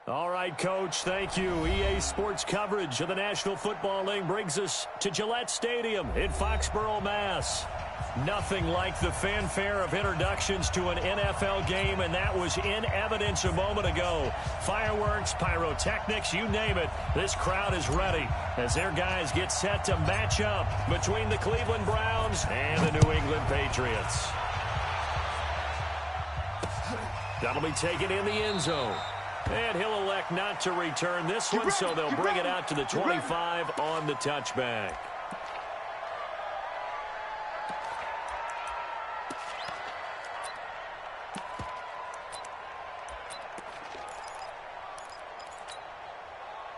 All right, Coach, thank you. EA Sports coverage of the National Football League brings us to Gillette Stadium in Foxborough, Mass. Nothing like the fanfare of introductions to an NFL game, and that was in evidence a moment ago. Fireworks, pyrotechnics, you name it. This crowd is ready as their guys get set to match up between the Cleveland Browns and the New England Patriots. That'll be taken in the end zone. And he'll elect not to return this one, so they'll bring it out to the 25 on the touchback.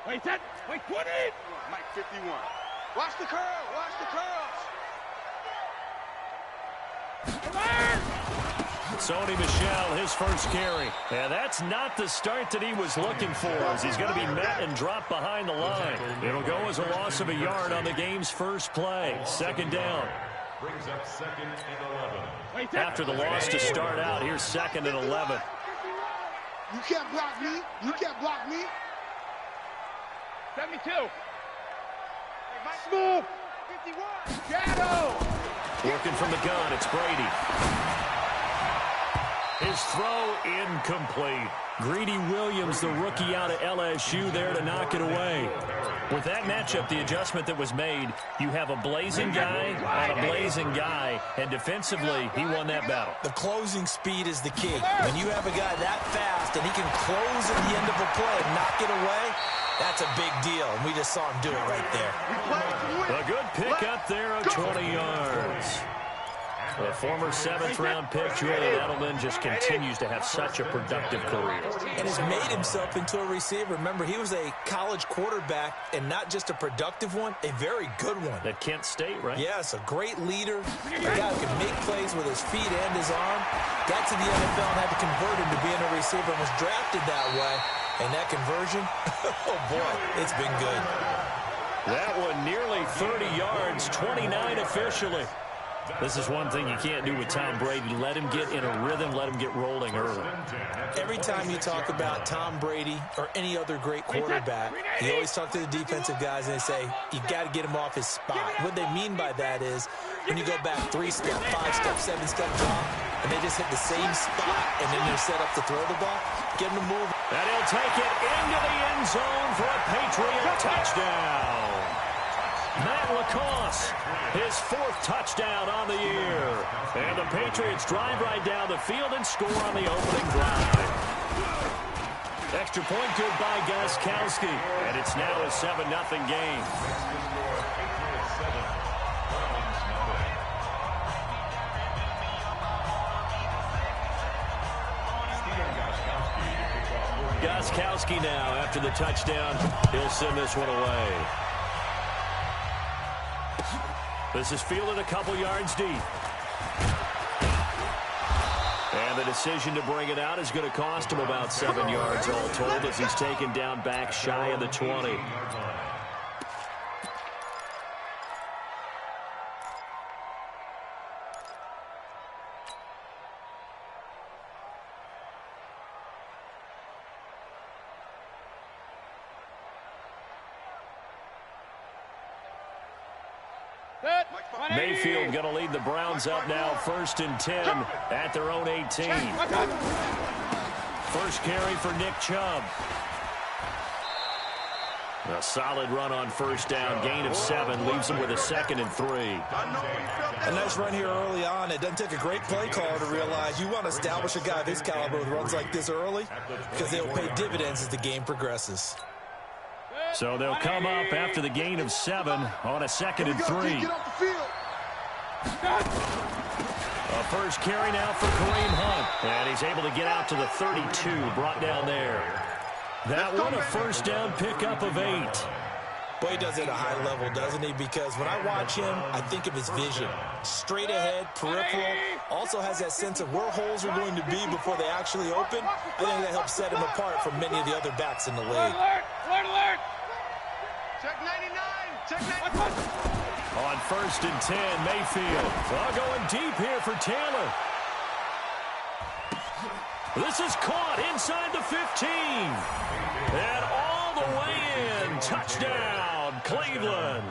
Wait, 20! Mike 51. Watch the curl, watch the curls. Sony Michel, his first carry. And that's not the start that he was looking for, as he's going to be met and dropped behind the line. It'll go as a loss of a yard on the game's first play. Second down. Brings up 2nd and 11. After the loss to start out, here's 2nd and 11. You can't block me. You can't block me. 72. Smooth. 51. Shadow. Working from the gun, it's Brady. His throw incomplete. Greedy Williams, the rookie out of LSU, there to knock it away. With that matchup, the adjustment that was made, you have a blazing guy on a blazing guy, and defensively, he won that battle. The closing speed is the key. When you have a guy that fast and he can close at the end of a play and knock it away, that's a big deal, and we just saw him do it right there. A good pickup there of 20 yards. The former 7th-round pick, Julian Edelman, just continues to have such a productive career. And has made himself into a receiver. Remember, he was a college quarterback, and not just a productive one, a very good one. At Kent State, right? Yes, a great leader, a guy who can make plays with his feet and his arm. Got to the NFL and had to convert him to being a receiver and was drafted that way. And that conversion, oh boy, it's been good. That one nearly 30 yards, 29 officially. This is one thing you can't do with Tom Brady. Let him get in a rhythm, let him get rolling early. Every time you talk about Tom Brady or any other great quarterback, you always talk to the defensive guys and they say, you got to get him off his spot. What they mean by that is when you go back 3-step, 5-step, 7-step drop, and they just hit the same spot and then they're set up to throw the ball, get him to move. And he'll take it into the end zone for a Patriot touchdown. Matt LaCosse, his 4th touchdown on the year. And the Patriots drive right down the field and score on the opening drive. Extra point good by Gostkowski. And it's now a 7-0 game. Gostkowski now after the touchdown. He'll send this one away. This is fielded a couple yards deep. And the decision to bring it out is going to cost him about 7 yards all told as he's taken down back shy of the 20. Mayfield going to lead the Browns up now, 1st and 10 at their own 18. First carry for Nick Chubb. A solid run on first down, gain of 7, leaves him with a 2nd and 3. A nice run here early on. It doesn't take a great play caller to realize you want to establish a guy of his caliber with runs like this early because they'll pay dividends as the game progresses. So they'll come up after the gain of 7 on a 2nd and 3. A first carry now for Kareem Hunt. And he's able to get out to the 32, brought down there. That one a first down pickup of 8. Boy, he does it at a high level, doesn't he? Because when I watch him, I think of his vision. Straight ahead, peripheral. Also has that sense of where holes are going to be before they actually open. I think that helps set him apart from many of the other backs in the league. Alert! Check 99. Check 99. On 1st and 10, Mayfield. Going deep here for Taylor. This is caught inside the 15. And all the way in. Touchdown, Cleveland.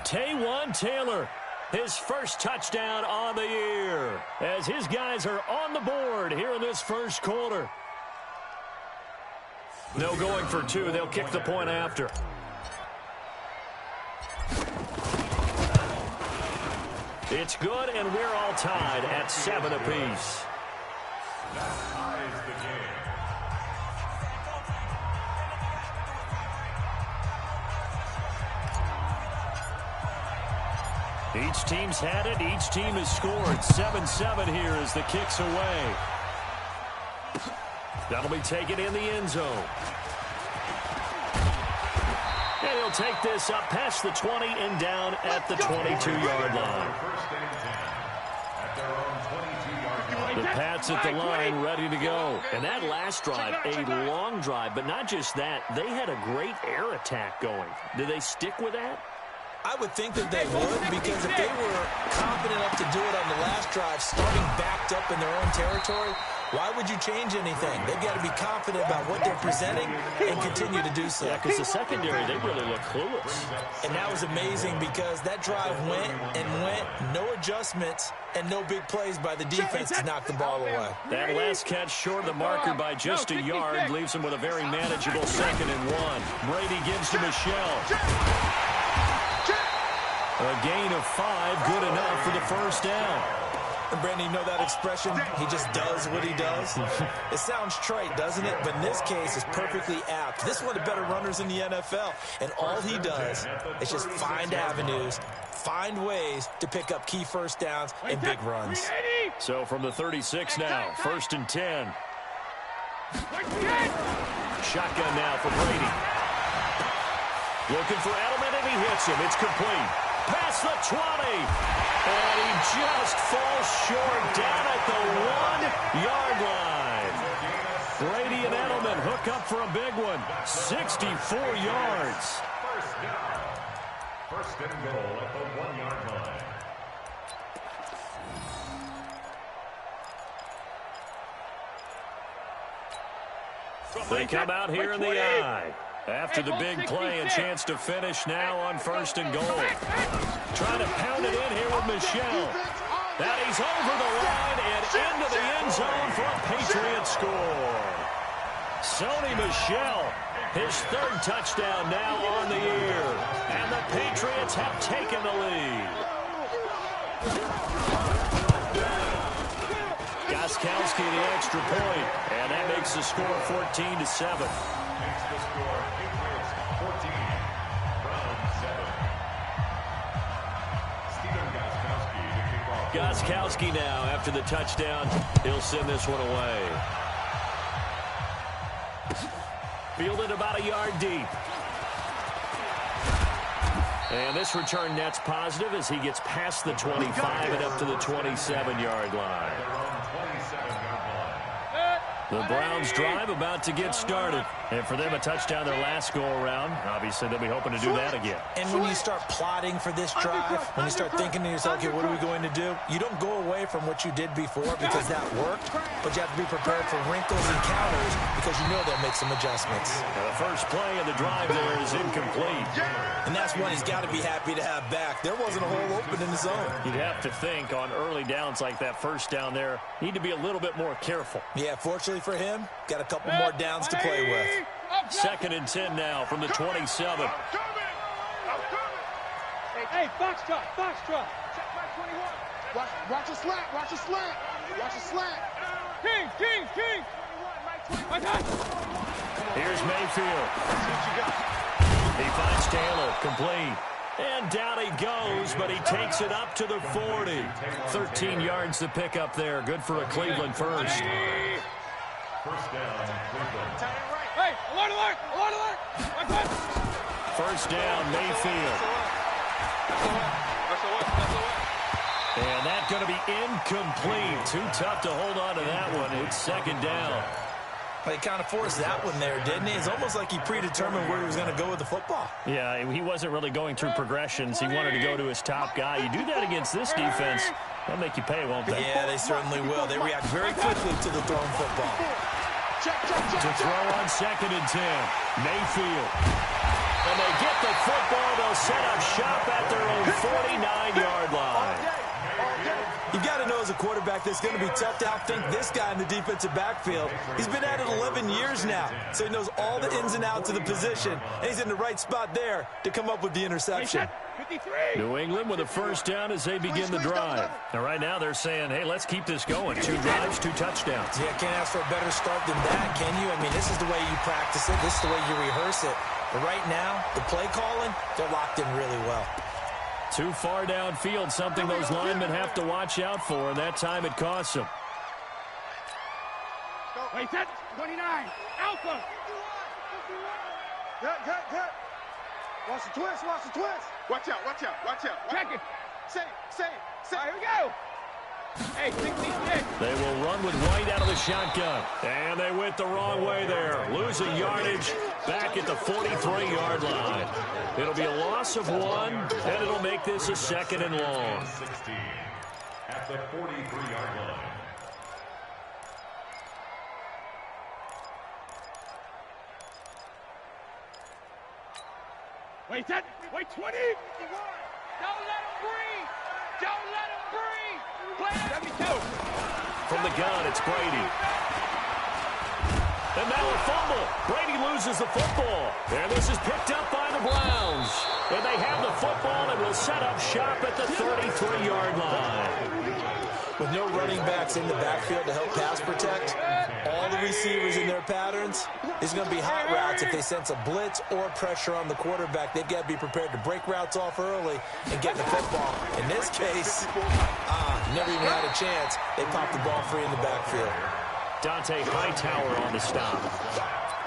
Taywan Taylor, his first touchdown on the year, as his guys are on the board here in this first quarter. No going for two. They'll kick the point after. It's good, and we're all tied at 7 apiece. Each team's had it. Each team has scored. 7-7 here as the kick's away. That'll be taken in the end zone. And he'll take this up past the 20 and down at the 22-yard line. The Pats at the line, ready to go. And that last drive, a long drive, but not just that. They had a great air attack going. Did they stick with that? I would think that they would, because if they were confident enough to do it on the last drive, starting backed up in their own territory, why would you change anything? They've got to be confident about what they're presenting and continue to do so. Yeah, because the secondary, they really look clueless. And that was amazing because that drive went and went, no adjustments, and no big plays by the defense to knock the ball away. That last catch short of the marker by just a yard leaves him with a very manageable 2nd and 1. Brady gives to Michelle. A gain of 5, good enough for the first down. And Brandon, you know that expression, he just does what he does? It sounds trite, doesn't it? But in this case, it's perfectly apt. This is one of the better runners in the NFL. And all he does is just find avenues, find ways to pick up key first downs and big runs. So from the 36 now, 1st and 10. Shotgun now for Brady. Looking for Edelman, and he hits him. It's complete. Past the 20. And he just falls short down at the 1-yard line. Brady and Edelman hook up for a big one. 64 yards. First and goal at the 1-yard line. They come out here in the eye. After the big play, a chance to finish now on 1st and goal. Trying to pound it in here with Michelle. That he's over the line and into the end zone for a Patriot score. Sony Michel, his 3rd touchdown now on the year. And the Patriots have taken the lead. Gostkowski the extra point, and that makes the score 14-7. Gostkowski now, after the touchdown, he'll send this one away. Fielded about a yard deep. And this return net's positive as he gets past the 25 and up to the 27-yard line. The Browns drive about to get started. And for them, a touchdown their last go-around. Obviously, they'll be hoping to do that again. And when you start plotting for this drive, when you start thinking to yourself, okay, what are we going to do? You don't go away from what you did before because that worked, but you have to be prepared for wrinkles and counters because you know they'll make some adjustments. Now, the first play of the drive there is incomplete. And that's one he's got to be happy to have back. There wasn't a hole open in the zone. You'd have to think on early downs like that first down there, need to be a little bit more careful. Yeah, fortunately for him, got a couple more downs to play with. 2nd and 10 now from the 27. Hey, Foxtrot, Foxtrot. Watch a slant, watch a slant, watch a slant. King. Here's Mayfield. He finds Taylor, complete. And down he goes, but he takes it up to the 40. 13 yards to pick up there. Good for a Cleveland first. First down, Cleveland. Hey, alert! First down, Mayfield. And that's going to be incomplete. Too tough to hold on to that one. It's 2nd down. He kind of forced that one there, didn't he? It's almost like he predetermined where he was going to go with the football. Yeah, he wasn't really going through progressions. He wanted to go to his top guy. You do that against this defense, they'll make you pay, won't they? Yeah, they certainly will. They react very quickly to the thrown football. To throw on 2nd and 10, Mayfield. And they get the football. They'll set up shop at their own 49-yard line. You've got to know as a quarterback that it's going to be tough to outthink this guy in the defensive backfield. He's been at it 11 years now, so he knows all the ins and outs of the position, and he's in the right spot there to come up with the interception. New England with a first down as they begin the drive. Now, right now they're saying, hey, let's keep this going. 2 drives, 2 touchdowns. Yeah, can't ask for a better start than that, can you? I mean, this is the way you practice it. This is the way you rehearse it. But right now, the play calling, they're locked in really well. Too far downfield, something those linemen have to watch out for, and that time it costs them. Wait, set. 29. Alpha. Good. Watch the twist. Watch out. Check it. Say. Here we go. Hey, 66. They will run with White out of the shotgun. And they went the wrong way there. Losing yardage back at the 43-yard line. It'll be a loss of 1, and it'll make this a 2nd and long. 16 at the 43-yard line. Wait, set. Wait, 20. Don't let him breathe. Play 72. From the gun, it's Brady. And now a fumble. Brady loses the football. And this is picked up by the Browns. And they have the football and will set up shop at the 33-yard line. With no running backs in the backfield to help pass protect, all the receivers in their patterns, there's going to be hot routes if they sense a blitz or pressure on the quarterback. They've got to be prepared to break routes off early and get the football. In this case, never even had a chance. They popped the ball free in the backfield. Dante Hightower on the stop.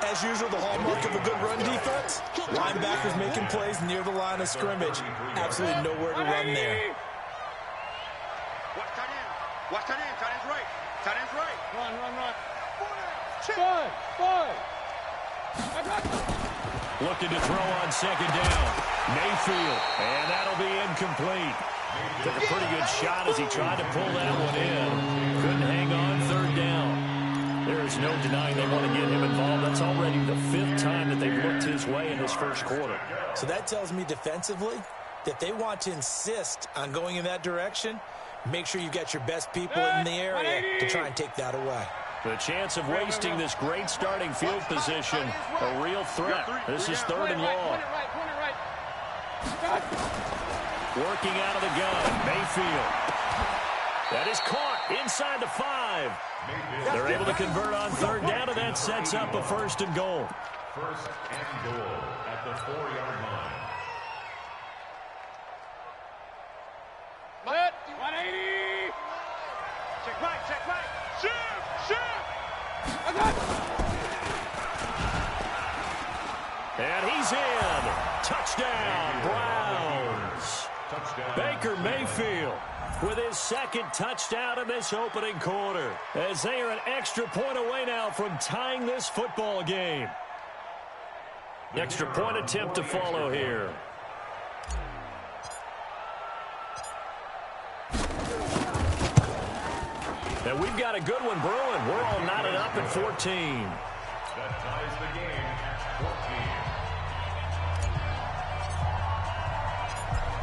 As usual, the hallmark of a good run defense, linebackers making plays near the line of scrimmage. Absolutely nowhere to run there. Watch tight end. Tight end's right. Run. Looking to throw on 2nd down. Mayfield. And that'll be incomplete. Took a pretty good shot as he tried to pull that one in. Couldn't hang on 3rd down. There's no denying they want to get him involved. That's already the 5th time that they've looked his way in this first quarter. So that tells me defensively that they want to insist on going in that direction. Make sure you've got your best people in the area to try and take that away. The chance of wasting this great starting field position, a real threat. This is 3rd and long. Working out of the gun, Mayfield. That is caught inside the 5. They're able to convert on 3rd down, and that sets up a 1st and goal. 1st and goal at the 4-yard line. Let 180. Check right. Shoot. And he's in. Touchdown, Browns. Baker Mayfield with his 2nd touchdown in this opening quarter, as they are an extra point away now from tying this football game. Extra point attempt to follow here. And we've got a good one brewing. We're all knotted up at 14. That ties the game at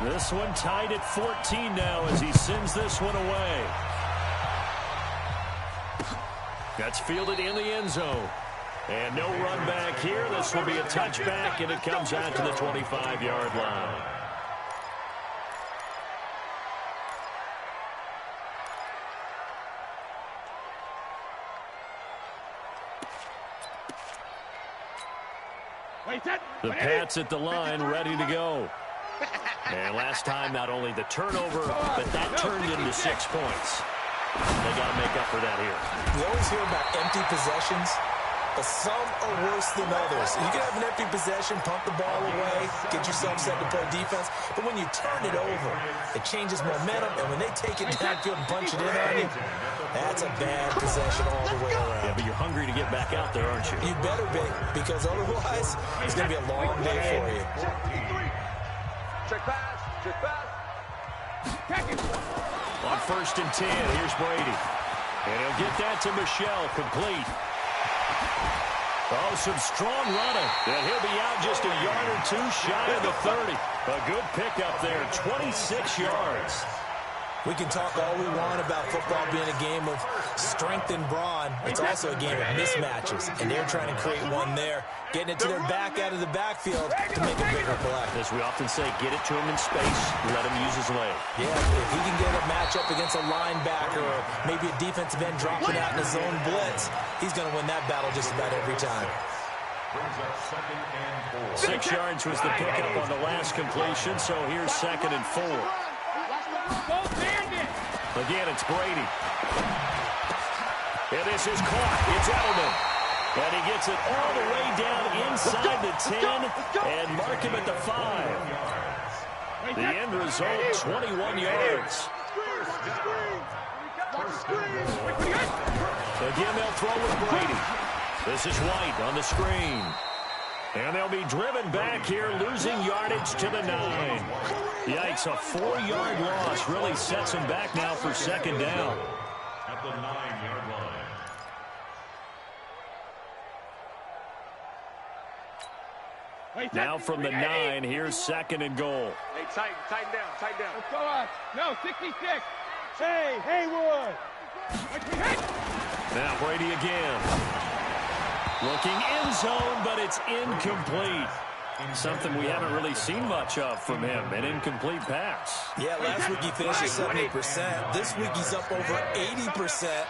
14. This one tied at 14 now as he sends this one away. That's fielded in the end zone. And no run back here. This will be a touchback, and it comes out to the 25-yard line. The Pats at the line, ready to go. And last time, not only the turnover, but that turned into 6 points. They got to make up for that here. We always hear about empty possessions, but some are worse than others. You can have an empty possession, punt the ball away, get yourself set to play defense, but when you turn it over, it changes momentum, and when they take it downfield and punch it in on you, that's a bad possession all the way around. Yeah, but you're hungry to get get back out there, aren't you? You better be, because otherwise it's going to be a long day for you. Check pass. Check pass. On 1st and 10, here's Brady. And he'll get that to Michelle, complete. Oh, some strong running. And he'll be out just a yard or two shy of the 30. A good pickup there, 26 yards. We can talk all we want about football being a game of strength and brawn. It's also a game of mismatches, and they're trying to create one there, getting it to their back out of the backfield to make a bigger play. As we often say, get it to him in space, let him use his leg. Yeah, if he can get a matchup against a linebacker or maybe a defensive end dropping out in a zone blitz, he's going to win that battle just about every time. 6 yards was the pickup on the last completion, so here's 2nd and 4. Again, it's Brady. And this is caught. It's Edelman. And he gets it all the way down inside the 10 and mark him at the 5. The end result, 21 yards. Again, they'll throw with Brady. This is White on the screen. And they'll be driven back here, losing yardage to the 9. Yikes, a 4-yard loss really sets them back now for 2nd down. At the 9-yard line. Now from the 9, here's 2nd and goal. Hey, tighten down, tighten down. Let's go up. No, 66. Hey, Haywood. Now Brady again. Looking end zone, but it's incomplete. Something we haven't really seen much of from him, an incomplete pass. Yeah, last week he finished at 70%. This week he's up over 80%.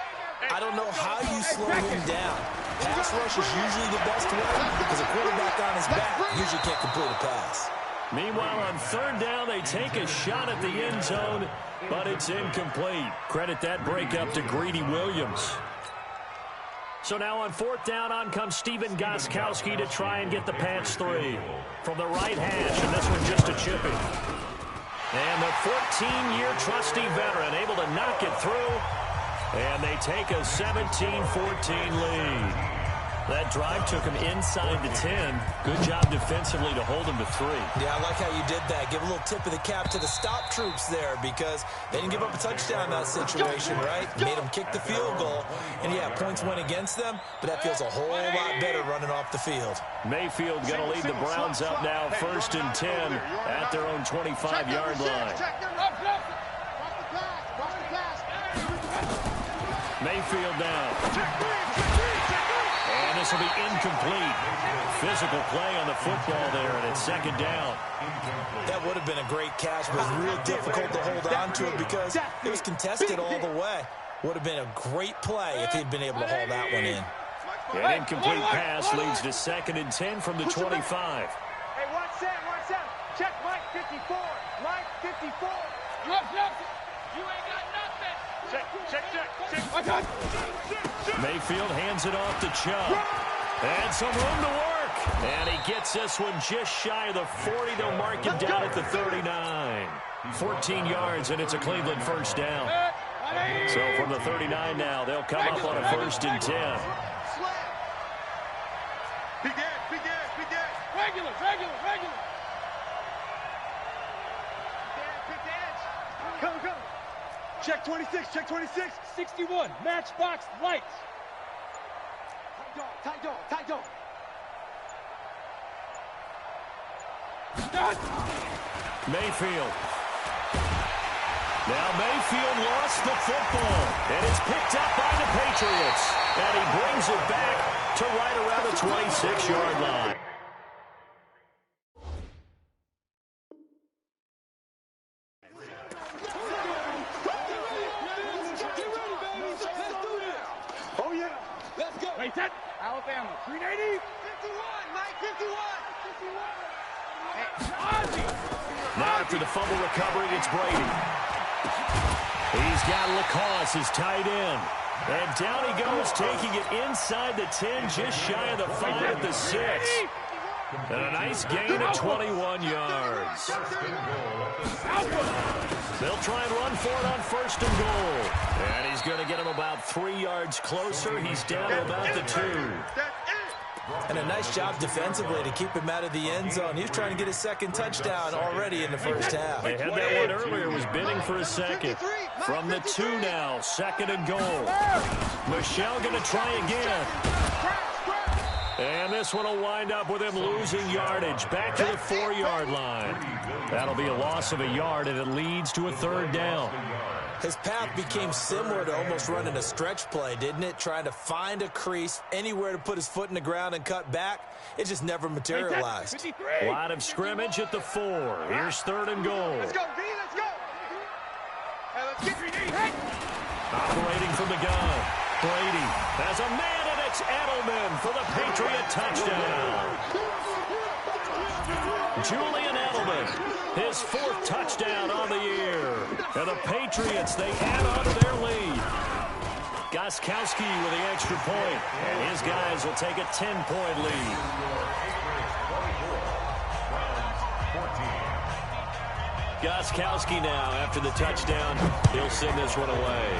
I don't know how you slow him down. Pass rush is usually the best way because a quarterback on his back usually can't complete a pass. Meanwhile, on 3rd down, they take a shot at the end zone, but it's incomplete. Credit that breakup to Greedy Williams. So now on 4th down, on comes Stephen Gostkowski to try and get the pass 3 from the right hash, and this one just a chipping. And the 14-year trusty veteran able to knock it through, and they take a 17-14 lead. That drive took him inside the 10. Good job defensively to hold him to 3. Yeah, I like how you did that. Give a little tip of the cap to the stop troops there because they didn't give up a touchdown in that situation, right? Made them kick the field goal. And, yeah, points went against them, but that feels a whole lot better running off the field. Mayfield going to lead the Browns up now 1st and 10 at their own 25-yard line. Mayfield now. And this will be incomplete. Physical play on the football there, and it's 2nd down. That would have been a great catch, but it was real difficult to hold on to it because it was contested all the way. Would have been a great play if he'd been able to hold that one in. An incomplete pass leads to 2nd and 10 from the 25. Hey, watch that. Check Mike 54. Mike 54. You have nothing. You ain't got nothing. Check. I got Mayfield hands it off to Chubb. And some room to work. And he gets this one just shy of the 40. They'll mark him down at the 39. 14 yards, and it's a Cleveland 1st down. So from the 39 now, they'll come up on a 1st and 10. Big edge. Regular. Big edge. Come. Check 26. 61. Matchbox lights. Tight dog. Mayfield. Now Mayfield lost the football, and it's picked up by the Patriots. And he brings it back to right around the 26-yard line. Oh, yeah. Let's go. Wait, that. Alabama. 380. 51, Mike 51. Now after the fumble recovery, it's Brady. He's got Lacoste, his tight end. And down he goes, taking it inside the 10, just shy of the 5 at the 6. And a nice gain of 21 yards. They'll try and run for it on 1st and goal. And he's going to get him about 3 yards closer. He's down to about the 2. And a nice job defensively to keep him out of the end zone. He was trying to get his 2nd touchdown already in the first half. They had that one earlier, was bidding for a 2nd. From the 2 now, 2nd and goal. Michelle going to try again. And this one will wind up with him losing yardage. Back to the 4-yard line. That'll be a loss of a yard, and it leads to a 3rd down. His path became similar to almost running a stretch play, didn't it? Trying to find a crease, anywhere to put his foot in the ground and cut back. It just never materialized. Line of scrimmage at the 4. Here's 3rd and goal. Let's go, D, let's go. Hey, let's get 3D. Hey. Operating from the gun. Brady has a man, and it's Edelman for the Patriot touchdown. Julian Edelman, his 4th touchdown on the year. And the Patriots, they add on to their lead. Gostkowski with the extra point, and his guys will take a 10-point lead. Gostkowski now, after the touchdown, he'll send this one away.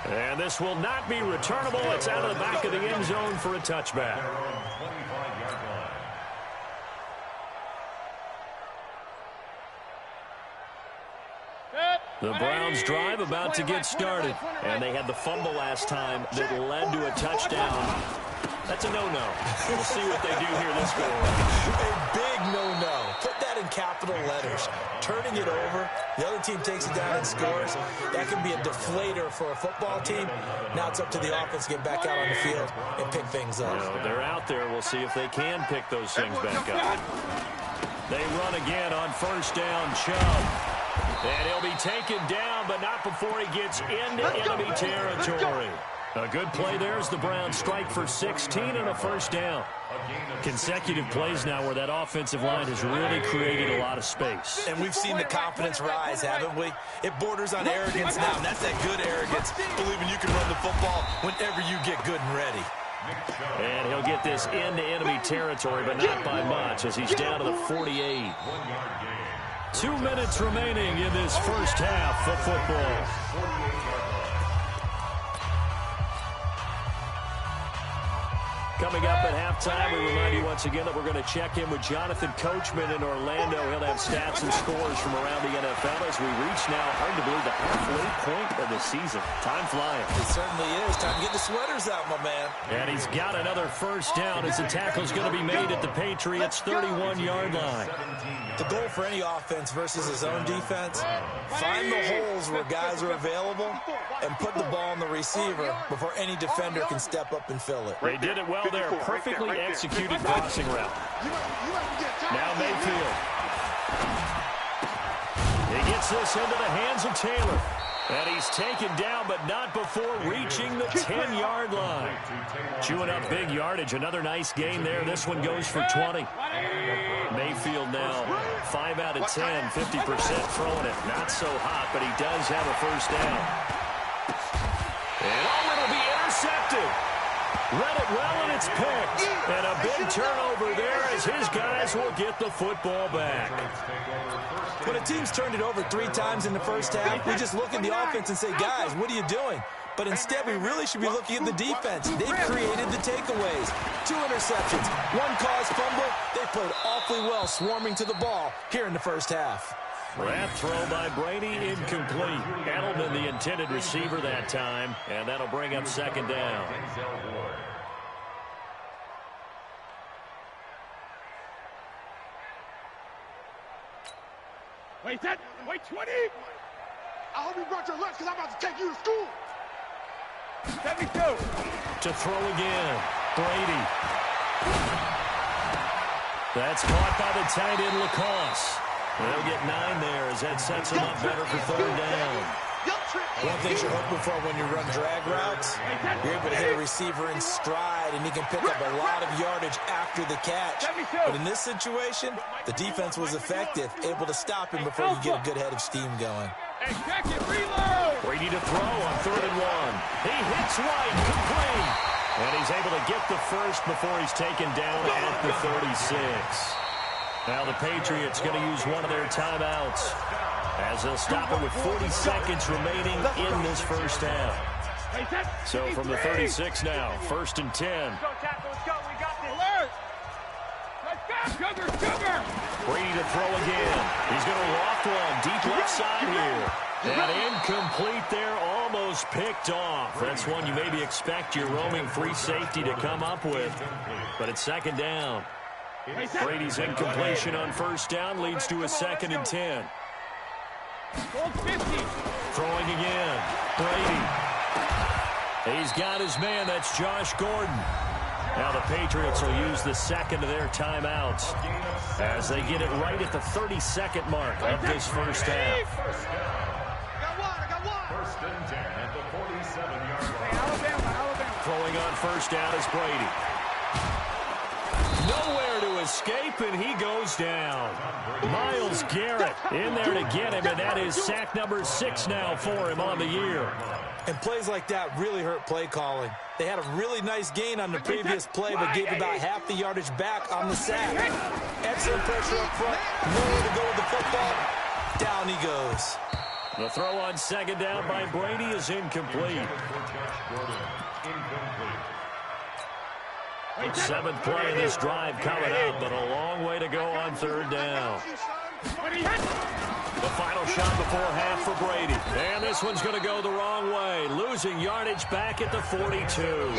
And this will not be returnable. It's out of the back of the end zone for a touchback. The Browns drive about to get started. And they had the fumble last time that led to a touchdown. That's a no-no. We'll see what they do here this go around. A big no-no. Put that in capital letters. Turning it over, the other team takes it down and scores. That can be a deflator for a football team. Now it's up to the offense to get back out on the field and pick things up. Well, they're out there. We'll see if they can pick those things back up. They run again on 1st down, Chubb. And he'll be taken down, but not before he gets into enemy territory. A good play there as the Browns strike for 16 and a 1st down. Consecutive plays now where that offensive line has really created a lot of space. And we've seen the confidence rise, haven't we? It borders on arrogance now, and that's that good arrogance, believing you can run the football whenever you get good and ready. And he'll get this into enemy territory, but not by much as he's down to the 48. 2 minutes remaining in this first half of football. Coming up at halftime, we remind you once again that we're going to check in with Jonathan Coachman in Orlando. He'll have stats and scores from around the NFL as we reach now, hard to believe, the halfway point of the season. Time flying. It certainly is. Time to get the sweaters out, my man. And he's got another 1st down as the tackle's going to be made at the Patriots' 31-yard line. The goal for any offense versus his own defense, find the holes where guys are available and put the ball on the receiver before any defender can step up and fill it. They did it well there. Perfectly executed crossing route. Now Mayfield. He gets this into the hands of Taylor. And he's taken down, but not before reaching the 10-yard line. Chewing up big yardage. Another nice gain there. This one goes for 20. Mayfield now 5 out of 10, 50% throwing it. Not so hot, but he does have a 1st down. And it'll be intercepted. Read it well, and it's picked. And a big turnover there as his guys will get the football back. When a team's turned it over 3 times in the first half, we just look at the offense and say, guys, what are you doing? But instead, we really should be looking at the defense. They've created the takeaways. 2 interceptions, 1 caused fumble. They played awfully well swarming to the ball here in the first half. That throw by Brady incomplete. Edelman, the intended receiver that time, and that'll bring up 2nd down. Wait, 20. I hope you brought your lunch because I'm about to take you to school. 72. To throw again. Brady. That's caught by the tight end, Lacoste. They'll get 9 there as that sets him up better for 3rd down. One thing you're hoping for when you run drag routes, you're able to hit a receiver in stride, and he can pick up a lot of yardage after the catch. But in this situation, the defense was effective, able to stop him before you get a good head of steam going. Brady to throw on 3rd and 1. He hits right, complete. And he's able to get the first before he's taken down at the 36. Now the Patriots going to use one of their timeouts as they'll stop it with 40 seconds remaining in this first half. So from the 36 now, 1st and 10. Let's go. We got this. Alert! Let's go. Brady to throw again. He's going to loft one deep left side here. And incomplete there, almost picked off. That's one you maybe expect your roaming free safety to come up with. But it's 2nd down. Brady's incompletion on 1st down leads to a 2nd and 10. Throwing again. Brady. He's got his man. That's Josh Gordon. Now the Patriots will use the 2nd of their timeouts as they get it right at the 32nd mark of this first half. I got one. 1st and 10 at the 47-yard line. Alabama. Throwing on 1st down is Brady. Nowhere to escape, and he goes down. Myles Garrett in there to get him, and that is sack number 6 now for him on the year. And plays like that really hurt play calling. They had a really nice gain on the previous play, but gave about half the yardage back on the sack. Excellent pressure up front. Nowhere to go with the football. Down he goes. The throw on 2nd down by Brady is incomplete. 7th play of this drive coming up, but a long way to go on 3rd down. The final shot before half for Brady. And this one's going to go the wrong way. Losing yardage back at the 42.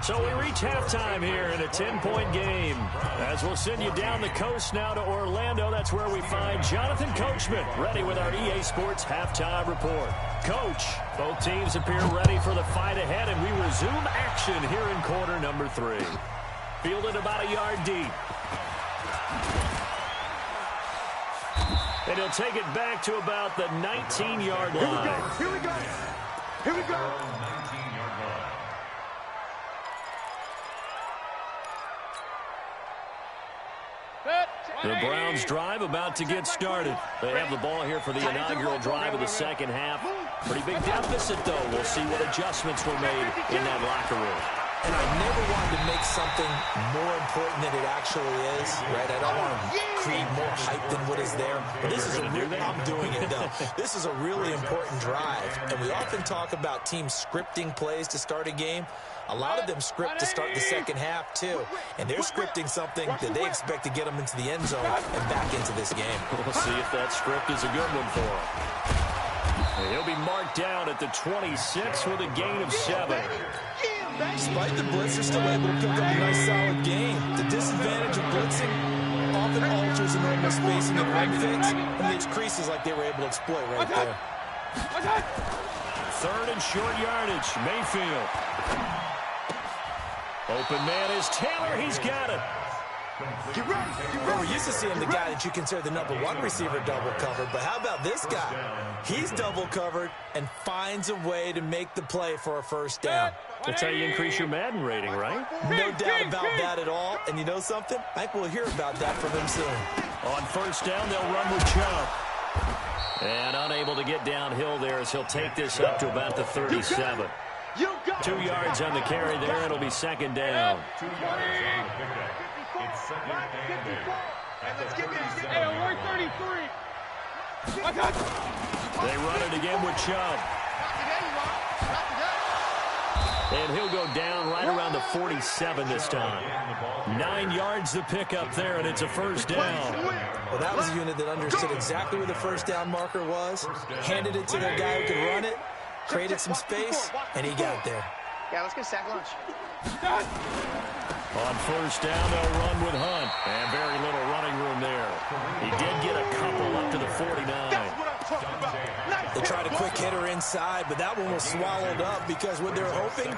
So we reach halftime here in a 10-point game. As we'll send you down the coast now to Orlando. That's where we find Jonathan Coachman ready with our EA Sports halftime report. Coach, both teams appear ready for the fight ahead, and we resume action here in quarter number 3. Fielded about a yard deep. And he'll take it back to about the 19-yard line. Here we go. 19-yard line. The Browns drive about to get started. They have the ball here for the inaugural drive of the 2nd half. Pretty big deficit, though. We'll see what adjustments were made in that locker room. And I never wanted to make something more important than it actually is, right? I don't want to create more hype than what is there. But this is a really, I'm doing it, though. This is a really important drive. And we often talk about teams scripting plays to start a game. A lot of them script to start the 2nd half, too. And they're scripting something that they expect to get them into the end zone and back into this game. We'll see if that script is a good one for him. And he'll be marked down at the 26 with a gain of 7. Despite the blitz, they're still able to pick up a nice solid gain. The disadvantage of blitzing often alters the normal spacing and run fakes and leaves creases like they were able to exploit right there. 3rd and short yardage. Mayfield. Open man is Taylor. He's got it. Well, we're used to seeing the guy that you consider the #1 receiver double covered, but how about this guy? He's double covered and finds a way to make the play for a 1st down. That's how you increase your Madden rating, right? No doubt about that at all. And you know something? I think we'll hear about that from him soon. On 1st down, they'll run with Chubb. And unable to get downhill there as he'll take this up to about the 37. 2 yards on the carry there. It'll be 2nd down. 2 yards on the pickup. It's 2nd and 8. Hey, alert 33. They run it again with Chubb. And he'll go down right around the 47 this time. 9 yards the pickup there, and it's a 1st down. Well, that was a unit that understood exactly where the 1st down marker was, handed it to their guy who could run it, created some space, and he got there. Yeah, let's get sack lunch. On 1st down, they'll run with Hunt. And very little running room there. He did get a couple up to the 49. They tried a quick hitter inside, but that one was swallowed up because what they're hoping,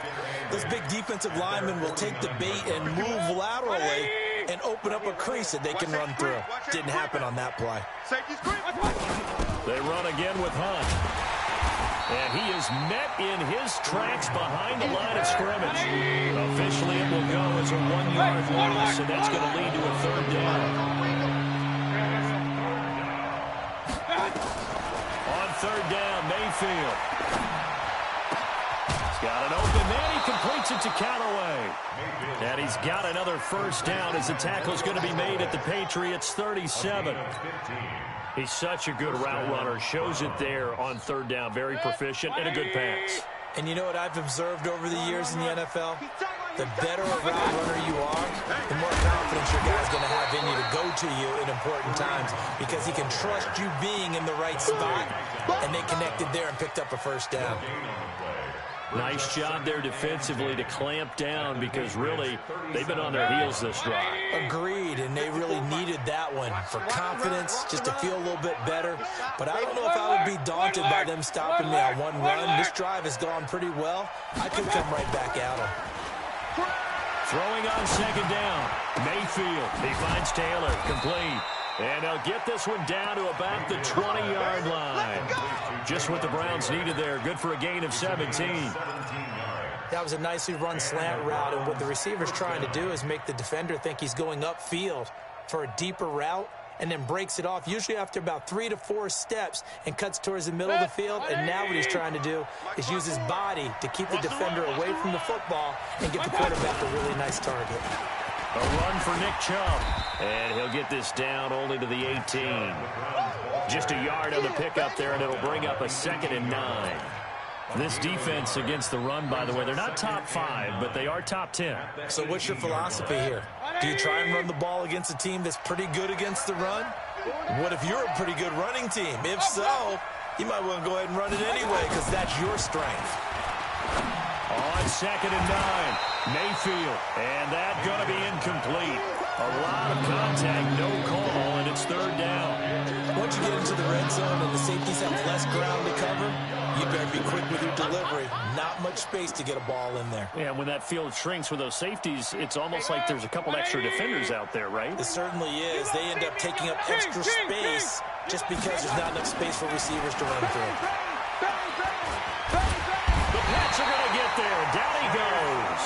this big defensive lineman will take the bait and move laterally and open up a crease that they can run through. Didn't happen on that play. They run again with Hunt. And he is met in his tracks behind the line of scrimmage. Officially, it will go as a 1-yard loss, and that's going to lead to a 3rd down. On 3rd down, Mayfield. He's got an open man. He completes it it to Callaway. And he's got another first down as the tackle's going to be made at the Patriots 37. He's such a good route runner. Shows it there on third down. Very proficient and a good pass. And you know what I've observed over the years in the NFL? The better a route runner you are, the more confidence your guy's going to have in you to go to you in important times because he can trust you being in the right spot, and they connected there and picked up a first down. Nice job there defensively to clamp down because really they've been on their heels this drive. Agreed, and they really needed that one for confidence, just to feel a little bit better. But I don't know if I would be daunted by them stopping me on one run. This drive has gone pretty well. I could come right back at them. Throwing on second down. Mayfield. He finds Taylor. Complete. And they'll get this one down to about the 20-yard line. Just what the Browns needed there. Good for a gain of 17. That was a nicely run slant route, and what the receiver's trying to do is make the defender think he's going upfield for a deeper route and then breaks it off, usually after about 3 to 4 steps, and cuts towards the middle of the field. And now what he's trying to do is use his body to keep the defender away from the football and get the quarterback a really nice target. A run for Nick Chubb, and he'll get this down only to the 18. Just a yard on the pickup there, and it'll bring up a 2nd and 9. This defense against the run, by the way, they're not top 5, but they are top 10. So what's your philosophy here? Do you try and run the ball against a team that's pretty good against the run? What if you're a pretty good running team? If so, you might want to go ahead and run it anyway because that's your strength. On 2nd and 9, Mayfield, and that going to be incomplete. A lot of contact, no call, and it's 3rd down. Once you get into the red zone and the safeties have less ground to cover, you better be quick with your delivery. Not much space to get a ball in there. Yeah, when that field shrinks with those safeties, it's almost like there's a couple extra defenders out there, right? It certainly is. They end up taking up extra space just because there's not enough space for receivers to run through. The Pats are going to get there. Down he goes.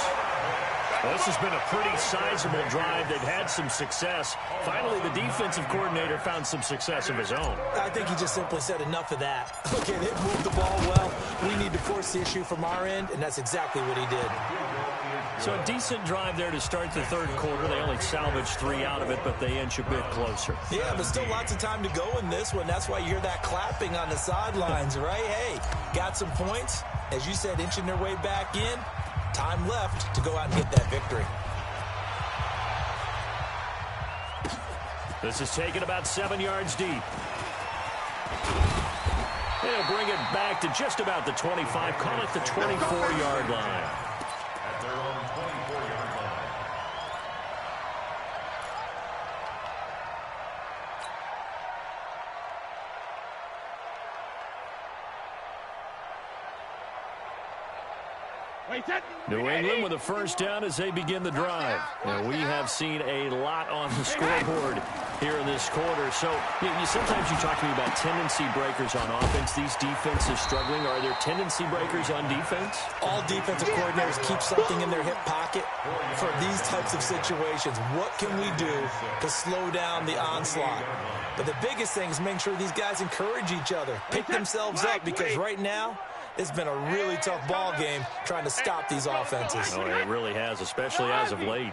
Well, this has been a pretty sizable drive. They've had some success. Finally, the defensive coordinator found some success of his own. I think he just simply said enough of that. Okay, they've moved the ball well. We need to force the issue from our end, and that's exactly what he did. So a decent drive there to start the 3rd quarter. They only salvaged 3 out of it, but they inch a bit closer. Yeah, but still lots of time to go in this one. That's why you hear that clapping on the sidelines, right? Hey, got some points. As you said, inching their way back in. Time left to go out and get that victory. This is taken about 7 yards deep. They'll bring it back to just about the 25. Call it the 24-yard line. At their own 24-yard line. New England with a first down as they begin the drive. Now, we have seen a lot on the scoreboard here in this quarter. So sometimes you talk to me about tendency breakers on offense. These defenses struggling. Are there tendency breakers on defense? All defensive coordinators keep something in their hip pocket for these types of situations. What can we do to slow down the onslaught? But the biggest thing is making sure these guys encourage each other, pick themselves up, because right now, it's been a really tough ball game trying to stop these offenses. Oh, it really has, especially as of late.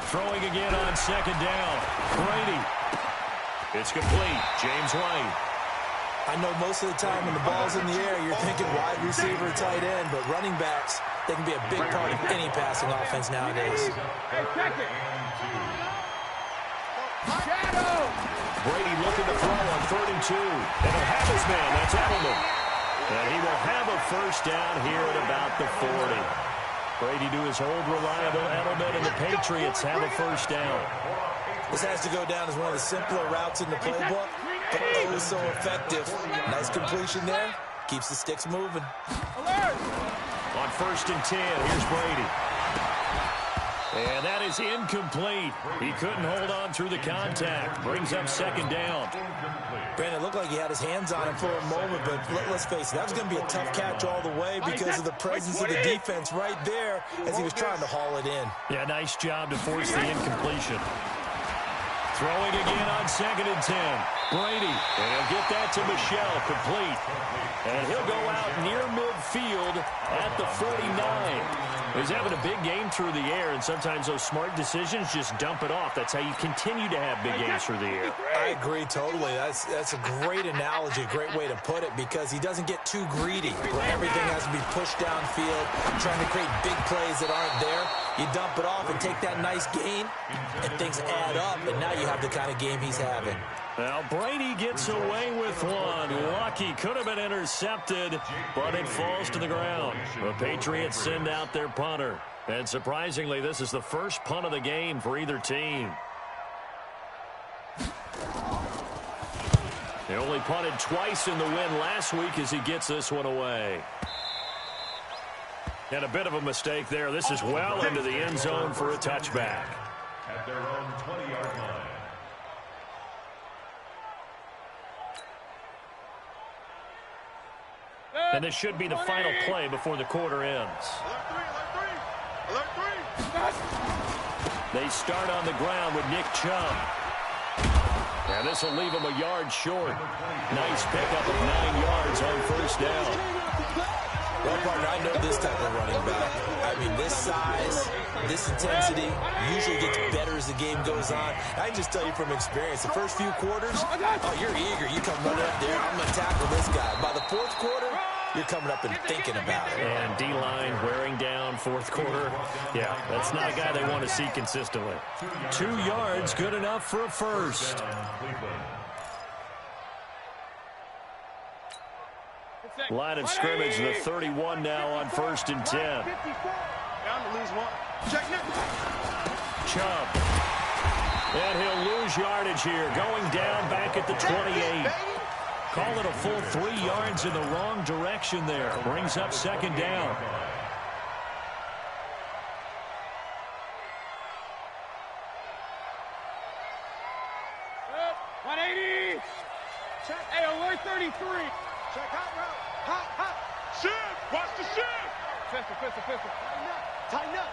Throwing again on 2nd down. Brady. It's complete. James White. I know most of the time when the ball's in the air, you're thinking wide receiver, tight end, but running backs, they can be a big part of any passing offense nowadays. Brady looking to throw on 3rd and 2. And he'll have his man. That's Edelman. And he will have a first down here at about the 40. Brady to his old reliable Edelman, and the Patriots have a first down. This has to go down as one of the simpler routes in the playbook, but oh, so effective. Nice completion there. Keeps the sticks moving. On 1st and 10, here's Brady. And that is incomplete. He couldn't hold on through the contact. Brings up 2nd down. Brandon, it looked like he had his hands on him for a moment, but let's face it, that was going to be a tough catch all the way because of the presence of the defense right there as he was trying to haul it in. Yeah, nice job to force the incompletion. Throwing again on 2nd and 10. Brady, and he'll get that to Michelle, complete. And he'll go out near midfield at the 49. He's having a big game through the air, and sometimes those smart decisions just dump it off. That's how you continue to have big games through the air. I agree totally. That's a great analogy, a great way to put it, because he doesn't get too greedy where everything has to be pushed downfield, trying to create big plays that aren't there. You dump it off and take that nice gain, and things add up, and now you have the kind of game he's having. Now Brady gets away with one. Lucky, could have been intercepted, but it falls to the ground. The Patriots send out their punter. And surprisingly, this is the first punt of the game for either team. He only punted twice in the win last week as he gets this one away. And a bit of a mistake there. This is well into the end zone for a touchback. At their own 20-yard line. And this should be the final play before the quarter ends. Alert three. They start on the ground with Nick Chubb. And this will leave him a yard short. Nice pickup of 9 yards on first down. Well, partner, I know this type of running back. I mean, this size, this intensity usually gets better as the game goes on. I can just tell you from experience, the first few quarters, oh, you're eager. You come running up there, I'm going to tackle this guy. By the fourth quarter, you're coming up and thinking about it. And D-line wearing down fourth quarter. Yeah, that's not a guy they want to see consistently. 2 yards, good enough for a first. Line of scrimmage, the 31 now on 1st and 10. Down to lose one. Check it. Chubb. And he'll lose yardage here, going down back at the 28. Call it a full 3 yards in the wrong direction there. Brings up second down. Up, 180. Check. Hey, alert 33. Check hot route. Hot. Shift. Watch the shift. Pistol. Tighten up.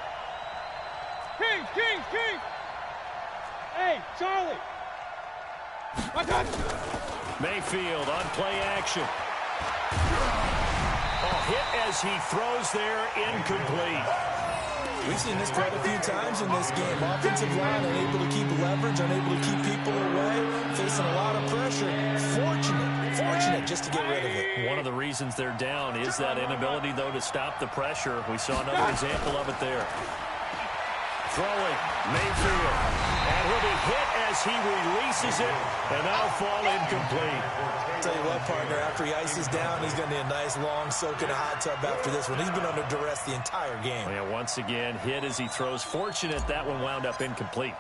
King. Hey, Charlie. Watch out. Mayfield on play action. Hit as he throws there, incomplete. We've seen this quite a few times in this game. Offensive line unable to keep leverage, unable to keep people away, facing a lot of pressure. Fortunate just to get rid of it. One of the reasons they're down is that inability, though, to stop the pressure. We saw another example of it there. Throwing, Mayfield. And he'll be hit as he releases it, and that'll fall incomplete. Tell you what, partner, after he ices down, he's going to need a nice long soak in a hot tub after this one. He's been under duress the entire game. Yeah, once again, hit as he throws. Fortunate that one wound up incomplete.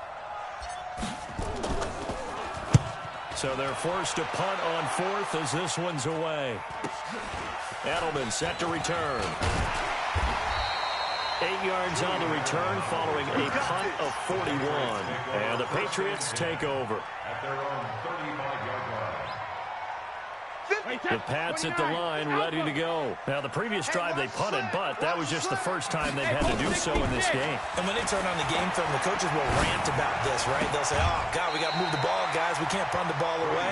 So they're forced to punt on 4th as this one's away. Edelman set to return. 8 yards on the return following a punt of 41. And the Patriots take over. At their own 35-yard line. The Pats at the line, ready to go. Now, the previous drive they punted, but that was just the first time they've had to do so in this game. And when they turn on the game film, the coaches will rant about this, right? They'll say, oh, God, we got to move the ball, guys. We can't punt the ball away.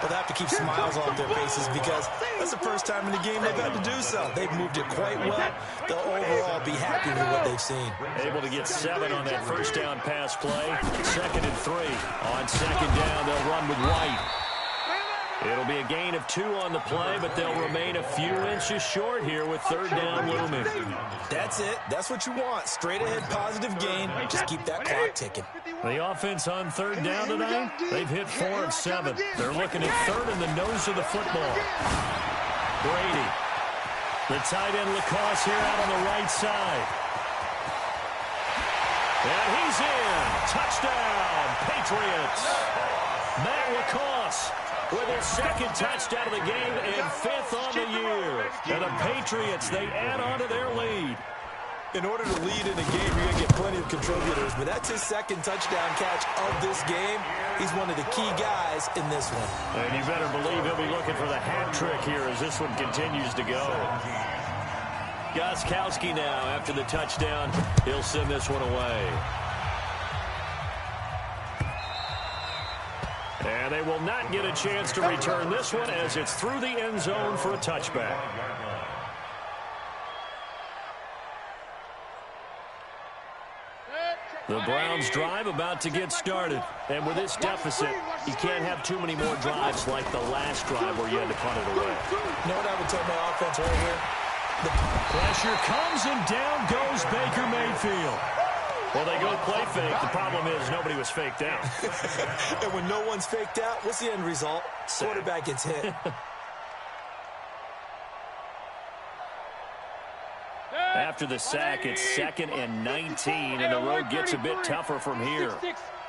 But they have to keep smiles on their faces because that's the first time in the game they've had to do so. They've moved it quite well. They'll overall be happy with what they've seen. Able to get 7 on that first down pass play. 2nd and 3. On 2nd down, they'll run with White. It'll be a gain of 2 on the play, but they'll remain a few inches short here with 3rd down looming. That's it. That's what you want. Straight ahead, positive gain. Just keep that clock ticking. The offense on 3rd down tonight, they've hit 4 of 7. They're looking at 3rd in the nose of the football. Brady. The tight end Lacoste here out on the right side. And he's in. Touchdown, Patriots. Matt Lacoste with his 2nd touchdown of the game and 5th on the year. And the Patriots, they add on to their lead. In order to lead in a game, you're going to get plenty of contributors, but that's his 2nd touchdown catch of this game. He's one of the key guys in this one. And you better believe he'll be looking for the hat trick here as this one continues to go. Gostkowski now, after the touchdown, he'll send this one away. And they will not get a chance to return this one as it's through the end zone for a touchback. The Browns drive about to get started. And with this deficit, you can't have too many more drives like the last drive where you had to punt it away. You know what I would tell my offense right here? The pressure comes and down goes Baker Mayfield. Well, they go play fake. The problem is nobody was faked out. And when no one's faked out, what's the end result? Quarterback gets hit. After the sack, it's 2nd and 19, and the road gets a bit tougher from here.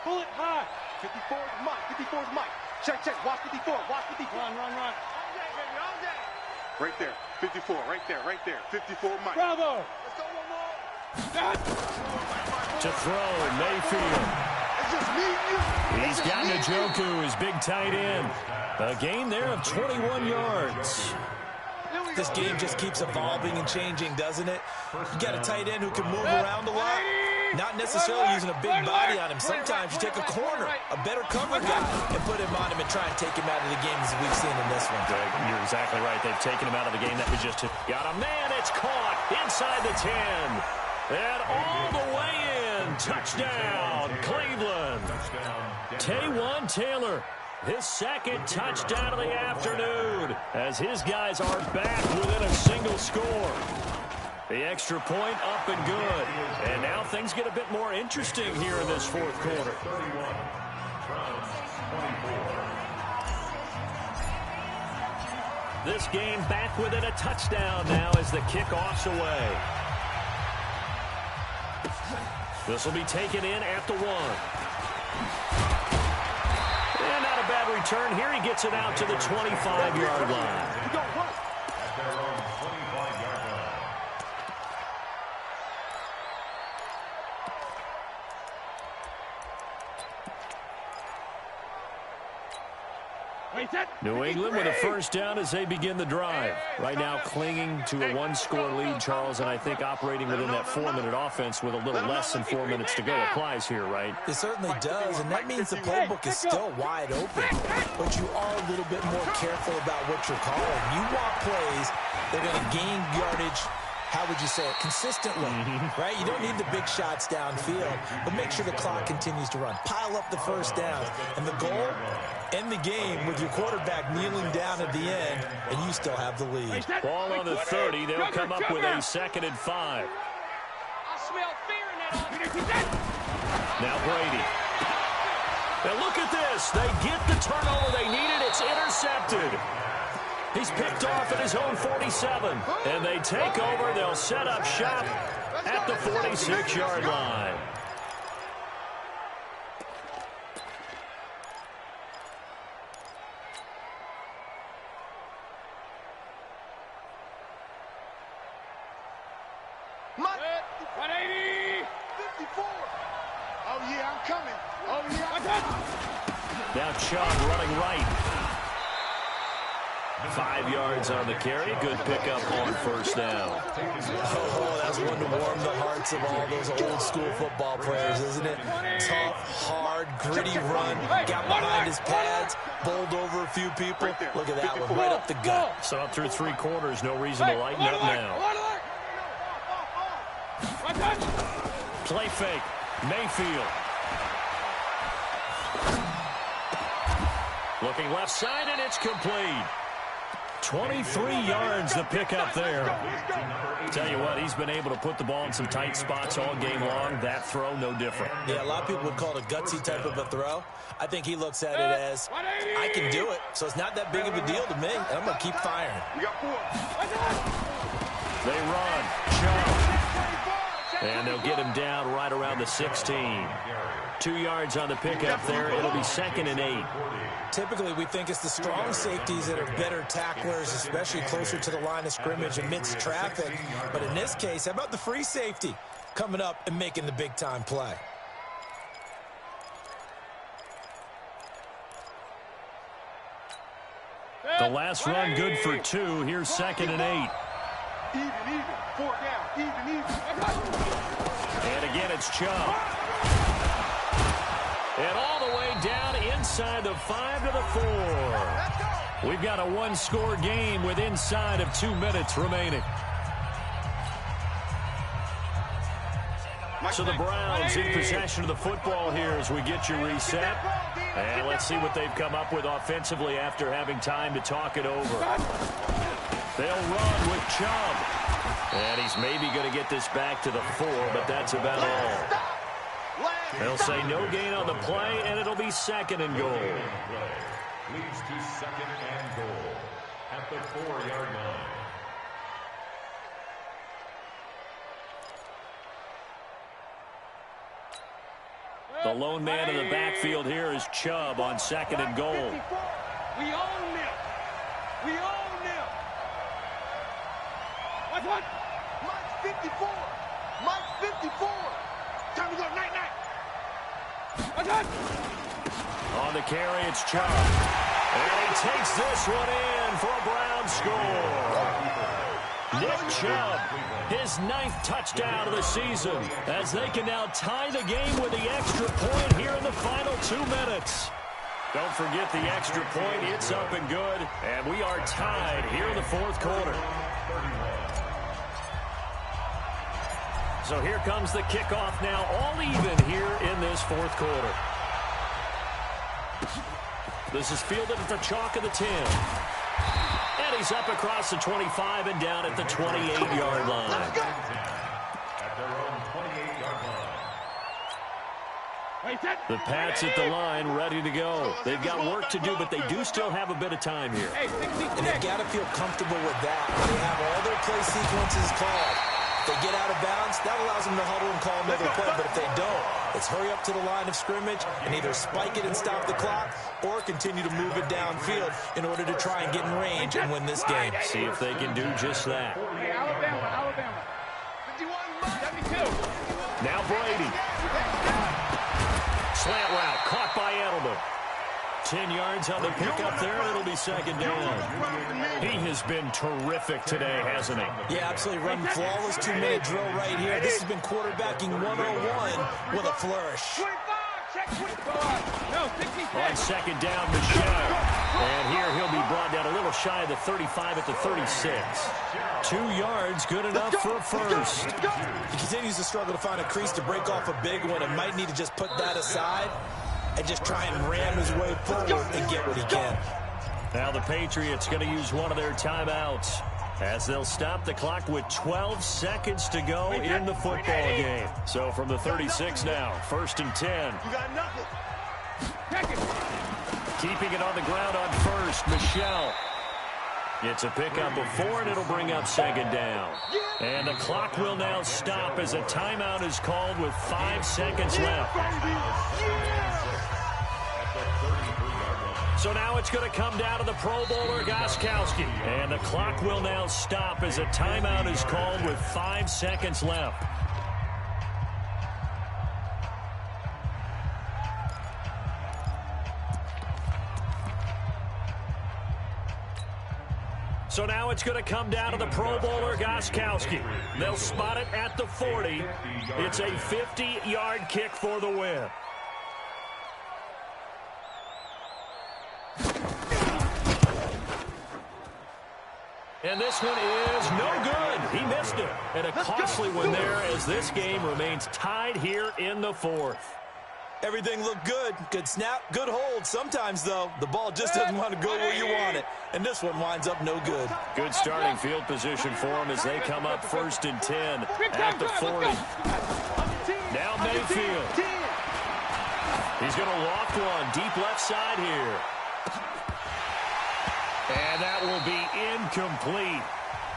Pull it high. 54 is Mike. 54 is Mike. Check. Watch 54. Watch 54. Run. All day, baby. All day. Right there. 54. Right there. 54 Mike. Bravo. Let's go one more. To throw, Mayfield. It's just me and you. He's got Njoku, his big tight end. A gain there of 21 yards. This game just keeps evolving and changing, doesn't it? You got a tight end who can move around a lot. Not necessarily using a big body on him. Sometimes you take a corner, a better cover guy, and put him on him and try and take him out of the game as we've seen in this one. Greg, you're exactly right. They've taken him out of the game. That was just got a man. It's caught inside the 10. And all the way in. Touchdown, Cleveland. Taywan Taylor, his second touchdown of the afternoon, as his guys are back within a single score. The extra point up and good. And now things get a bit more interesting here in this fourth quarter. This game back within a touchdown now as the kickoff's away. This will be taken in at the 1. And not a bad return here. He gets it out to the 25-yard line. New England with a first down as they begin the drive. Right now clinging to a one-score lead, Charles, and I think operating within that 4-minute offense with a little less than 4 minutes to go applies here, right? It certainly does, and that means the playbook is still wide open. But you are a little bit more careful about what you're calling. You want plays that are going to gain yardage, how would you say it, consistently, right? You don't need the big shots downfield, but make sure the clock continues to run. Pile up the first downs. And the goal, end the game with your quarterback kneeling down at the end, and you still have the lead. Ball on the 30. They'll come up with a 2nd and 5. I smell fear in that. Now Brady. Now look at this. They get the turnover they needed. It's intercepted. He's picked off at his own 47. And they take over. They'll set up shop at the 46-yard line. Mike. 180. 54. Oh, yeah, I'm coming. Oh, yeah. Now Chubb running right. 5 yards on the carry. Good pickup on first down. Oh, that's one to warm the hearts of all those old school football players, isn't it? Tough, hard, gritty run. Got behind his pads, bowled over a few people. Look at that one, right up the gut. So up through 3 quarters, no reason to lighten up now. Play fake. Mayfield. Looking left side, and it's complete. 23 yards the pickup there. Tell you what, he's been able to put the ball in some tight spots all game long. That throw, no different. Yeah, a lot of people would call it a gutsy type of a throw. I think he looks at it as, I can do it, so it's not that big of a deal to me, and I'm going to keep firing. They run. Jump. And they'll get him down right around the 16. 2 yards on the pickup there. It'll be 2nd and 8. Typically, we think it's the strong safeties that are better tacklers, especially closer to the line of scrimmage amidst traffic. But in this case, how about the free safety coming up and making the big-time play? The last run good for 2. Here's 2nd and 8. Even. 4 down. Even. And again, it's Chubb. And all the way down inside the 5 to the 4. We've got a one-score game with inside of 2 minutes remaining. So the Browns in possession of the football here as we get you reset. And let's see what they've come up with offensively after having time to talk it over. They'll run with Chubb. And he's maybe going to get this back to the 4, but that's about all. They'll say no gain on the play, and it'll be 2nd and goal. Leads to 2nd and goal at the 4-yard line. The lone man in the backfield here is Chubb on 2nd and goal. We own them. We own them. What? Mike's 54. Mike's 54. Time to go. Night. On the carry, it's Chubb. And he takes this one in for a Brown score. Nick Chubb, his 9th touchdown of the season, as they can now tie the game with the extra point here in the final 2 minutes. Don't forget the extra point. It's up and good. And we are tied here in the 4th quarter. So here comes the kickoff now, all even here in this 4th quarter. This is fielded at the chalk of the 10. And he's up across the 25 and down at the 28-yard line. At their own 28-yard line. The Pats at the line, ready to go. They've got work to do, but they do still have a bit of time here. And they've got to feel comfortable with that. They have all their play sequences called. If they get out of bounds, that allows them to huddle and call another play. But if they don't, it's hurry up to the line of scrimmage and either spike it and stop the clock or continue to move it downfield in order to try and get in range and win this game. See if they can do just that. Alabama. 51, 72. Now Brady. Slant route, caught by Edelman. 10 yards on the pickup there, and it'll be 2nd down. He has been terrific today, hasn't he? Yeah, absolutely. Running flawless 2-minute drill right here. This has been quarterbacking 101 with a flourish. 25, check 25. No, 66. On 2nd down, Michelle. And here he'll be brought down a little shy of the 35 at the 36. 2 yards, good enough for a first. He continues to struggle to find a crease to break off a big one and might need to just put that aside and just try and ram his way forward and get what he can. Now the Patriots going to use one of their timeouts as they'll stop the clock with 12 seconds to go in the football game. So from the 36 now, 1st and 10. You got nothing. Keeping it on the ground on 1st, Michelle. It's a pickup of 4, and it'll bring up 2nd down. And the clock will now stop as a timeout is called with 5 seconds left. So now it's going to come down to the Pro Bowler, Gostkowski. And the clock will now stop as a timeout is called with 5 seconds left. So now it's going to come down to the Pro Bowler, Gostkowski. They'll spot it at the 40. It's a 50-yard kick for the win. And this one is no good. He missed it. And a costly one there as this game remains tied here in the 4th. Everything looked good. Good snap, good hold. Sometimes, though, the ball just doesn't want to go where you want it. And this one winds up no good. Good starting field position for them as they come up 1st and 10 at the 40. Now Mayfield. He's going to loft one deep left side here. And that will be incomplete.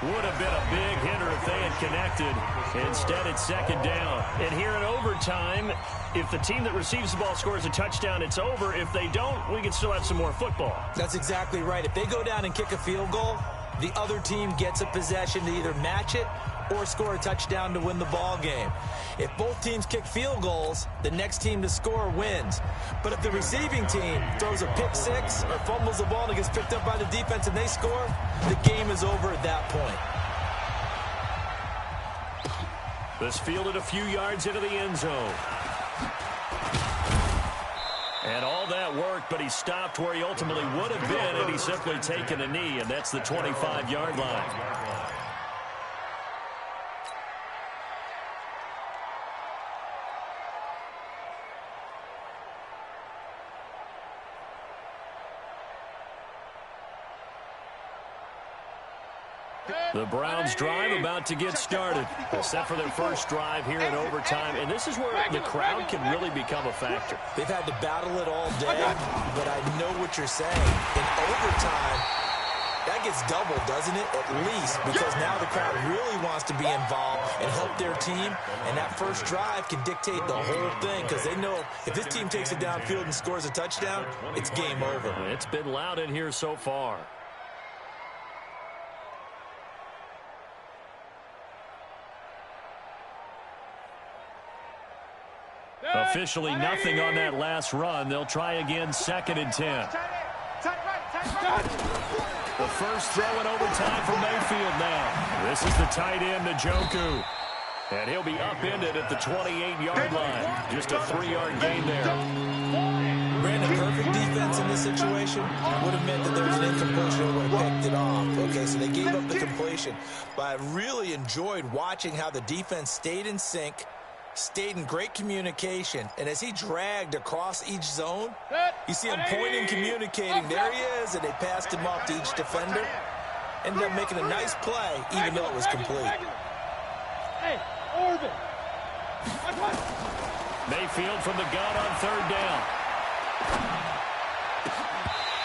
Would have been a big hitter if they had connected. Instead, it's 2nd down. And here in overtime, if the team that receives the ball scores a touchdown, it's over. If they don't, we can still have some more football. That's exactly right. If they go down and kick a field goal, the other team gets a possession to either match it or score a touchdown to win the ball game. If both teams kick field goals, the next team to score wins. But if the receiving team throws a pick six or fumbles the ball and it gets picked up by the defense and they score, the game is over at that point. This fielded a few yards into the end zone. And all that worked, but he stopped where he ultimately would have been, and he's simply taken a knee, and that's the 25-yard line. The Browns drive about to get started. Set for their first drive here in overtime. And this is where the crowd can really become a factor. They've had to battle it all day, but I know what you're saying. In overtime, that gets doubled, doesn't it? At least, because now the crowd really wants to be involved and help their team. And that first drive can dictate the whole thing, because they know if this team takes it downfield and scores a touchdown, it's game over. It's been loud in here so far. Officially nothing on that last run. They'll try again, 2nd and 10. The first throw in overtime for Mayfield now. This is the tight end, Njoku. And he'll be upended at the 28-yard line. Just a 3-yard gain there. Brandon, perfect defense in this situation would have meant that there was an incompletion and would have picked it off. Okay, so they gave up the completion. But I really enjoyed watching how the defense stayed in sync, stayed in great communication, and as he dragged across each zone, you see him pointing, communicating. There he is, and they passed him off to each defender. Ended up making a nice play, even though it was complete. Mayfield from the gun on 3rd down.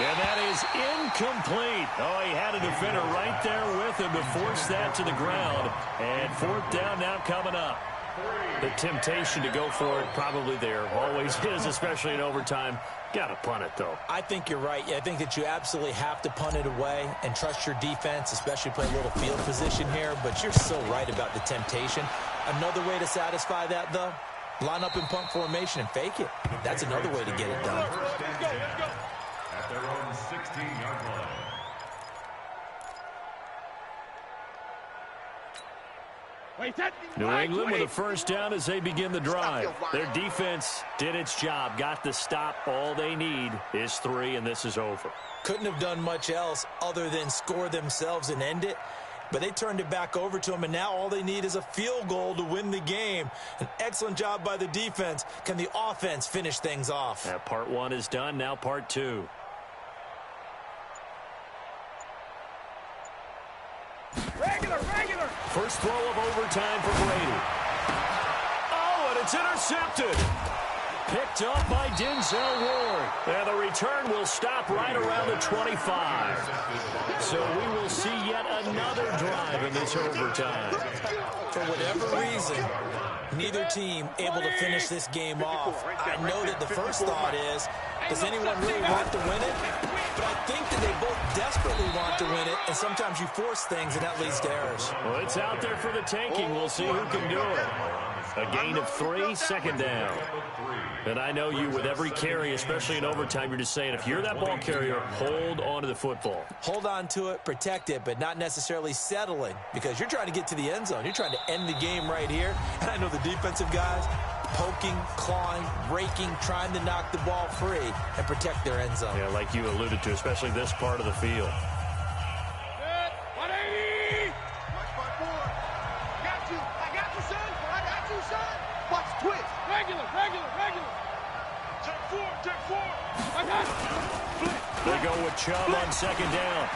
And that is incomplete. Oh, he had a defender right there with him to force that to the ground. And 4th down now coming up. The temptation to go for it probably there. Always is, especially in overtime. Got to punt it, though. I think you're right. I think that you absolutely have to punt it away and trust your defense, especially play a little field position here. But you're so right about the temptation. Another way to satisfy that, though, line up in punt formation and fake it. That's another way to get it done. At their own 16-yard line. New England with a first down as they begin the drive. Their defense did its job, got the stop. All they need is 3, and this is over. Couldn't have done much else other than score themselves and end it. But they turned it back over to them, and now all they need is a field goal to win the game. An excellent job by the defense. Can the offense finish things off? Yeah, part 1 is done, now part 2. First throw of overtime for Brady. Oh, and it's intercepted. Picked up by Denzel Ward. And the return will stop right around the 25. So we will see yet another drive in this overtime. For whatever reason, neither team able to finish this game off. I know that the first thought is, does anyone really want to win it? But I think that they both desperately want to win it, and sometimes you force things, and that leads to errors. Well, it's out there for the taking. We'll see who can do it. A gain of 3, 2nd down. And I know you, with every carry, especially in overtime, you're just saying, if you're that ball carrier, hold on to the football. Hold on to it, protect it, but not necessarily settling, because you're trying to get to the end zone. You're trying to end the game right here. And I know the defensive guys poking, clawing, raking, trying to knock the ball free and protect their end zone. Yeah, like you alluded to, especially this part of the field. They go with Chubb on 2nd down.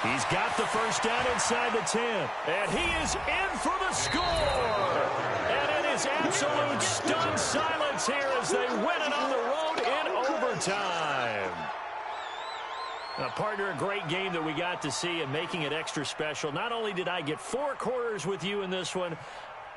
He's got the first down inside the 10. And he is in for the score. And it is absolute stunned silence here as they win it on the road in overtime. Now, partner, a great game that we got to see and making it extra special. Not only did I get 4 quarters with you in this one,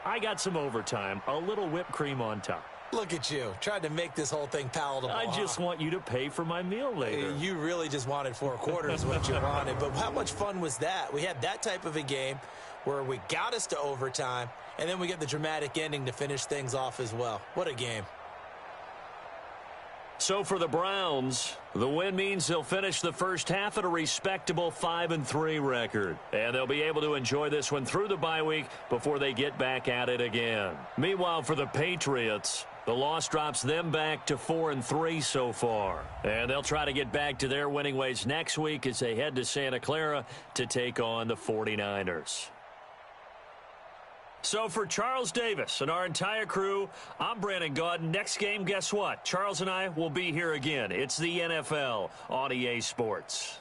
I got some overtime, a little whipped cream on top. Look at you, trying to make this whole thing palatable. I just want you to pay for my meal later. You really just wanted 4 quarters what you wanted. But how much fun was that? We had that type of a game where we got us to overtime, and then we get the dramatic ending to finish things off as well. What a game. So for the Browns, the win means they'll finish the first half at a respectable 5-3 record. And they'll be able to enjoy this one through the bye week before they get back at it again. Meanwhile, for the Patriots, The loss drops them back to 4-3 so far. And they'll try to get back to their winning ways next week as they head to Santa Clara to take on the 49ers. So for Charles Davis and our entire crew, I'm Brandon Gaudin. Next game, guess what? Charles and I will be here again. It's the NFL on EA Sports.